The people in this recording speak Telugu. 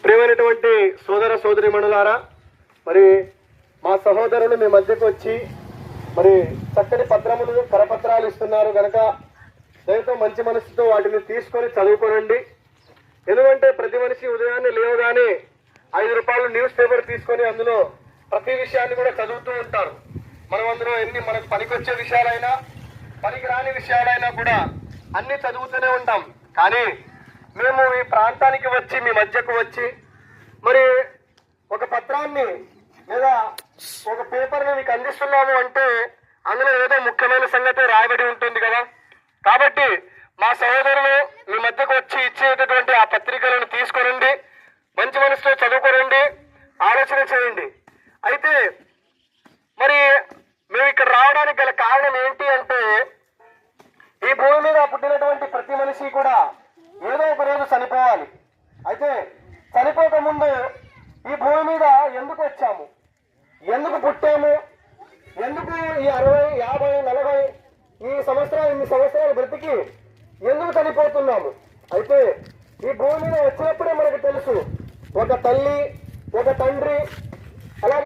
ప్రియమైనటువంటి సోదర సోదరీమణులారా, మరి మా సహోదరులు మీ మధ్యకు వచ్చి మరి చక్కటి పత్రములు కరపత్రాలు ఇస్తున్నారు కనుక దయతో మంచి మనసుతో వాటిని తీసుకొని చదువుకోనండి. ఎందుకంటే ప్రతి మనిషి ఉదయాన్నే లేవగానే 5 రూపాయలు న్యూస్ పేపర్ తీసుకొని అందులో ప్రతి విషయాన్ని కూడా చదువుతూ ఉంటారు. మనం అందులో ఎన్ని మనకు పనికొచ్చే విషయాలైనా పనికి రాని విషయాలైనా కూడా అన్ని చదువుతూనే ఉంటాం. కానీ మేము ఈ ప్రాంతానికి వచ్చి మీ మధ్యకు వచ్చి మరి ఒక పత్రాన్ని లేదా ఒక పేపర్ని మీకు అందిస్తున్నాము అంటే అందులో ఏదో ముఖ్యమైన సంగతి రాయబడి ఉంటుంది కదా. కాబట్టి మా సహోదరులు మీ మధ్యకు వచ్చి ఇచ్చేటటువంటి ఆ పత్రికలను తీసుకొనండి, మంచి మనసుతో చదువుకోనండి, ఆలోచన చేయండి. అయితే మరి మేము ఇక్కడ రావడానికి గల కారణం ఏంటి అంటే, ఈ భూమి మీద పుట్టినటువంటి ప్రతి మనిషి కూడా ఏదో ఒక రోజు చనిపోవాలి. అయితే చనిపోక ముందు ఈ భూమి మీద ఎందుకు వచ్చాము, ఎందుకు పుట్టాము, ఎందుకు ఈ 60, 50, 40 ఇన్ని సంవత్సరాలు బ్రతికి ఎందుకు చనిపోతున్నాము? అయితే ఈ భూమి మీద వచ్చినప్పుడే మనకు తెలుసు, ఒక తల్లి, ఒక తండ్రి,